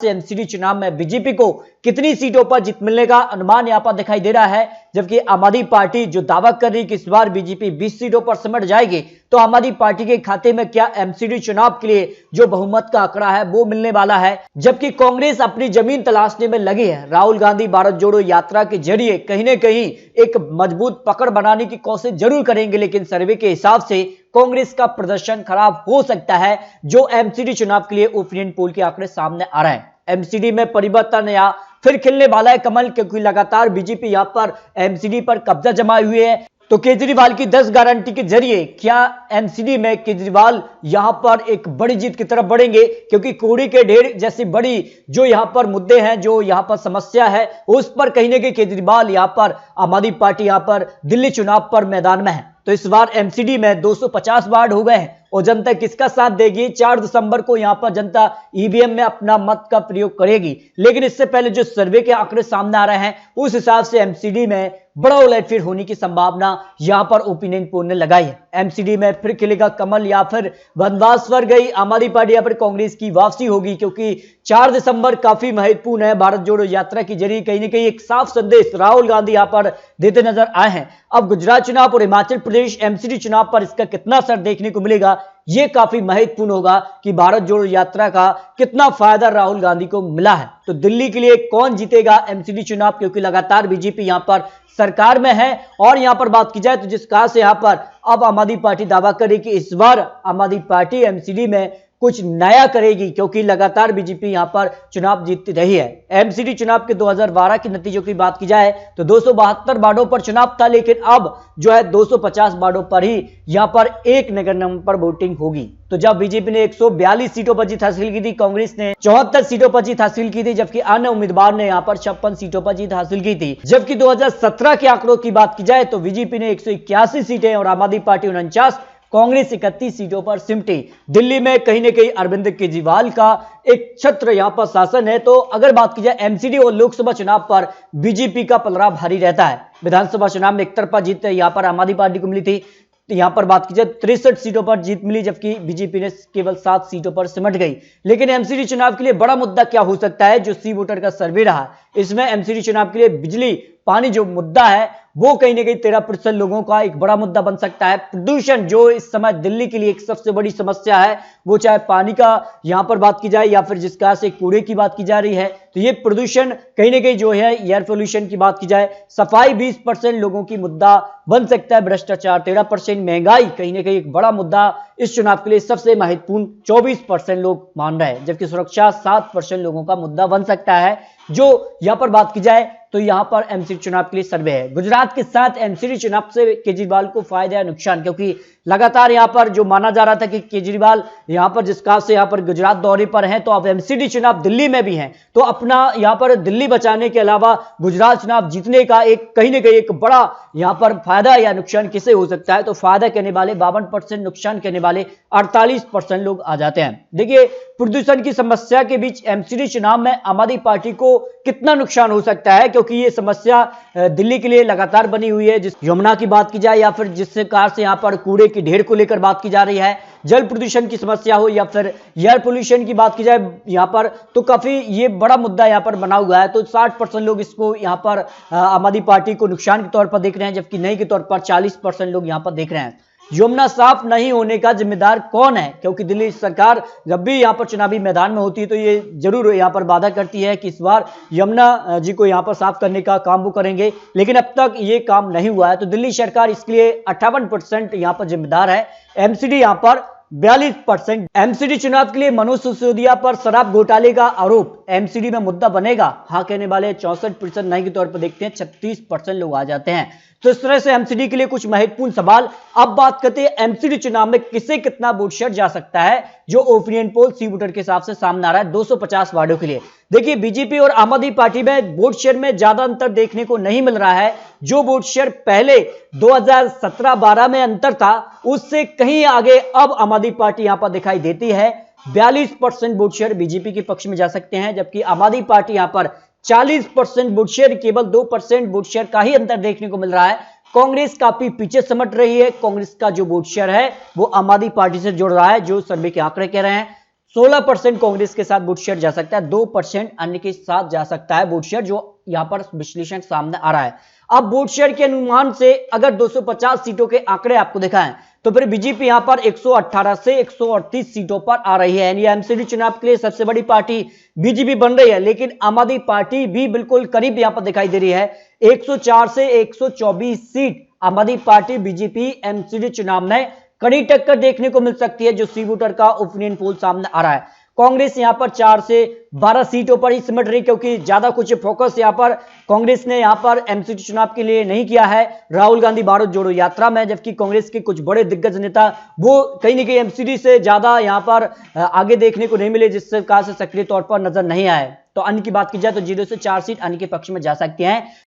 MCD चुनाव में BJP को कितनी सीटों पर जीत मिलने का अनुमान यहां पर दिखाई दे रहा है, जबकि आम आदमी पार्टी जो दावा कर रही है कि इस बार बीजेपी 20 सीटों पर सिमट जाएगी, तो आम आदमी पार्टी के खाते में क्या एमसीडी चुनाव के लिए जो बहुमत का आंकड़ा है वो मिलने वाला है। जबकि कांग्रेस अपनी जमीन तलाशने में लगी है। राहुल गांधी भारत जोड़ो यात्रा के जरिए कहीं ना कहीं एक मजबूत पकड़ बनाने की कोशिश जरूर करेंगे, लेकिन सर्वे के हिसाब से कांग्रेस का प्रदर्शन खराब हो सकता है, जो एमसीडी चुनाव के लिए ओपिनियन पोल के आंकड़े सामने आ रहे हैं। एमसीडी में परिवर्तन या फिर खिलने वाला है कमल, क्योंकि लगातार बीजेपी यहां पर एमसीडी पर कब्जा जमाए हुए है। तो केजरीवाल की 10 गारंटी के जरिए क्या एमसीडी में केजरीवाल यहां पर एक बड़ी जीत की तरफ बढ़ेंगे, क्योंकि कूड़े के ढेर जैसी बड़ी जो यहां पर मुद्दे हैं, जो यहां पर समस्या है, उस पर कहीं ना कहीं केजरीवाल यहां पर आम आदमी पार्टी यहां पर दिल्ली चुनाव पर मैदान में है। तो इस बार एमसीडी में 250 वार्ड हो गए हैं और जनता किसका साथ देगी। 4 दिसंबर को यहां पर जनता ईवीएम में अपना मत का प्रयोग करेगी, लेकिन इससे पहले जो सर्वे के आंकड़े सामने आ रहे हैं उस हिसाब से एमसीडी में बड़ा उलटफेर होने की संभावना यहां पर ओपिनियन पोल ने लगाई है। एमसीडी में फिर खिलेगा कमल या फिर वनवास स्वर गई आम आदमी पार्टी या फिर कांग्रेस की वापसी होगी, क्योंकि 4 दिसंबर काफी महत्वपूर्ण है। भारत जोड़ो यात्रा के जरिए कहीं ना कहीं एक साफ संदेश राहुल गांधी यहां पर देते नजर आए हैं। अब गुजरात चुनाव और हिमाचल प्रदेश एमसीडी चुनाव पर इसका कितना असर देखने को मिलेगा, यह काफी महत्वपूर्ण होगा कि भारत जोड़ो यात्रा का कितना फायदा राहुल गांधी को मिला है। तो दिल्ली के लिए कौन जीतेगा एमसीडी चुनाव, क्योंकि लगातार बीजेपी यहां पर सरकार में है। और यहां पर बात की जाए तो जिस कहा से यहां पर अब आम आदमी पार्टी दावा करे कि इस बार आम आदमी पार्टी एमसीडी में कुछ नया करेगी, क्योंकि लगातार बीजेपी यहां पर चुनाव जीतती रही है। एमसीडी चुनाव के 2012 के नतीजों की बात की जाए तो 272 वार्डों पर चुनाव था, लेकिन अब जो है 250 वार्डों पर ही यहां पर एक नगर निगम पर वोटिंग होगी। तो जब बीजेपी ने 142 सीटों पर जीत हासिल की थी, कांग्रेस ने 74 सीटों पर जीत हासिल की थी, जबकि अन्य उम्मीदवार ने यहां पर 56 सीटों पर जीत हासिल की थी। जबकि 2017 के आंकड़ों की बात की जाए तो बीजेपी ने 181 सीटें और आम आदमी पार्टी 49, कांग्रेस 31 सीटों पर सिमटी। दिल्ली में कहीं ना कहीं अरविंद केजरीवाल का एक छत्र यहां पर शासन है। तो अगर बात की जाए एमसीडी और लोकसभा चुनाव पर बीजेपी का पलड़ा भारी रहता है। विधानसभा चुनाव में एकतरफा जीत यहां पर आम आदमी पार्टी को मिली थी। तो यहां पर बात की जाए 63 सीटों पर जीत मिली, जबकि बीजेपी ने केवल 7 सीटों पर सिमट गई। लेकिन एमसीडी चुनाव के लिए बड़ा मुद्दा क्या हो सकता है, जो सी वोटर का सर्वे रहा, इसमें एमसीडी चुनाव के लिए बिजली पानी जो मुद्दा है वो कहीं ना कहीं 13% लोगों का एक बड़ा मुद्दा बन सकता है। प्रदूषण जो इस समय दिल्ली के लिए एक सबसे बड़ी समस्या है, वो चाहे पानी का यहां पर बात की जाए या फिर जिस तरह से कूड़े की बात की जा रही है, तो ये प्रदूषण कहीं ना कहीं जो है एयर पोल्यूशन की बात की जाए, सफाई 20% लोगों की मुद्दा बन सकता है। भ्रष्टाचार 13%, महंगाई कहीं ना कहीं एक बड़ा मुद्दा इस चुनाव के लिए सबसे महत्वपूर्ण 24% लोग मान रहे हैं, जबकि सुरक्षा 7% लोगों का मुद्दा बन सकता है। जो यहां पर बात की जाए तो यहां पर एमसीडी चुनाव के लिए सर्वे है। गुजरात के साथ एमसीडी चुनाव से केजरीवाल को फायदा या नुकसान, क्योंकि लगातार यहां पर जो माना जा रहा था कि केजरीवाल यहां पर जिस काल से यहां पर गुजरात दौरे पर हैं, तो अब एमसीडी चुनाव दिल्ली में भी हैं, तो अपना यहां पर दिल्ली बचाने के अलावा गुजरात चुनाव जीतने का एक कहीं ना कहीं एक बड़ा यहां पर फायदा या नुकसान किसे हो सकता है। तो फायदा कहने वाले 52%, नुकसान कहने वाले 48% लोग आ जाते हैं। देखिए, प्रदूषण की समस्या के बीच एमसीडी चुनाव में आम आदमी पार्टी को कितना नुकसान हो सकता है, क्योंकि ये समस्या दिल्ली के लिए लगातार बनी हुई है। जिस यमुना की बात की जाए या फिर जिस कार से यहां पर कूड़े की ढेर को लेकर बात की जा रही है, जल प्रदूषण की समस्या हो या फिर एयर पोल्यूशन की बात की जाए यहां पर, तो काफी ये बड़ा मुद्दा यहां पर बना हुआ है। तो 60% लोग इसको यहां पर आम आदमी पार्टी को नुकसान के तौर पर देख रहे हैं, जबकि नहीं के तौर पर 40% लोग यहां पर देख रहे हैं। यमुना साफ नहीं होने का जिम्मेदार कौन है, क्योंकि दिल्ली सरकार जब भी यहां पर चुनावी मैदान में होती है तो ये जरूर यहां पर वादा करती है कि इस बार यमुना जी को यहां पर साफ करने का काम वो करेंगे, लेकिन अब तक ये काम नहीं हुआ है। तो दिल्ली सरकार इसके लिए 58% यहां पर जिम्मेदार है। एमसीडी यहां पर 42%। एमसीडी चुनाव के लिए मनोज सिसोदिया पर शराब घोटाले का आरोप एमसीडी में मुद्दा बनेगा, हाँ कहने वाले 64%, नहीं के तौर पर देखते हैं 36% लोग आ जाते हैं। तो इस तरह से एमसीडी के लिए कुछ महत्वपूर्ण सवाल। अब बात करते हैं एमसीडी चुनाव में किसे कितना वोट शेयर जा सकता है, जो ओपिनियन पोल सी वोटर के हिसाब से सामने आ रहा है 250 वार्डों के लिए। देखिए, बीजेपी और आम आदमी पार्टी में वोट शेयर में ज्यादा अंतर देखने को नहीं मिल रहा है। जो वोट शेयर पहले 2017-12 में अंतर था, उससे कहीं आगे अब आम आदमी पार्टी यहां पर दिखाई देती है। 42% वोट शेयर बीजेपी के पक्ष में जा सकते हैं, जबकि आम आदमी पार्टी यहां पर 40% वोट शेयर, केवल 2% वोट शेयर का ही अंतर देखने को मिल रहा है। कांग्रेस काफी पीछे समट रही है। कांग्रेस का जो वोट शेयर है वो आम आदमी पार्टी से जुड़ रहा है, जो सर्वे के आंकड़े कह रहे हैं। 16% कांग्रेस के साथ वोट शेयर जा सकता है, 2% अन्य के साथ जा सकता है वोट शेयर, जो यहां पर विश्लेषण सामने आ रहा है। अब वोट शेयर के अनुमान से अगर 250 सीटों के आंकड़े आपको दिखाएं तो फिर बीजेपी यहां पर 118 से 138 सीटों पर आ रही है, यानी एमसीडी चुनाव के लिए सबसे बड़ी पार्टी बीजेपी बन रही है। लेकिन आम आदमी पार्टी भी बिल्कुल करीब यहां पर दिखाई दे रही है, 104 से 124 सीट आम आदमी पार्टी बीजेपी एमसीडी चुनाव में कड़ी टक्कर देखने को मिल सकती है, जो सी वोटर का ओपिनियन पोल सामने आ रहा है। कांग्रेस यहां पर 4 से 12 सीटों पर ही सिमट रही, क्योंकि ज्यादा कुछ फोकस यहां पर कांग्रेस ने यहां पर एमसीडी चुनाव के लिए नहीं किया है राहुल गांधी भारत जोड़ो यात्रा में, जबकि कांग्रेस के कुछ बड़े दिग्गज नेता वो कहीं ना कहीं एमसीडी से ज्यादा यहां पर आगे देखने को नहीं मिले, जिससे कहा से सक्रिय तौर पर नजर नहीं आए। तो अन्य की बात की जाए तो 0 से 4 सीट अन्य के पक्ष में जा सकती हैं।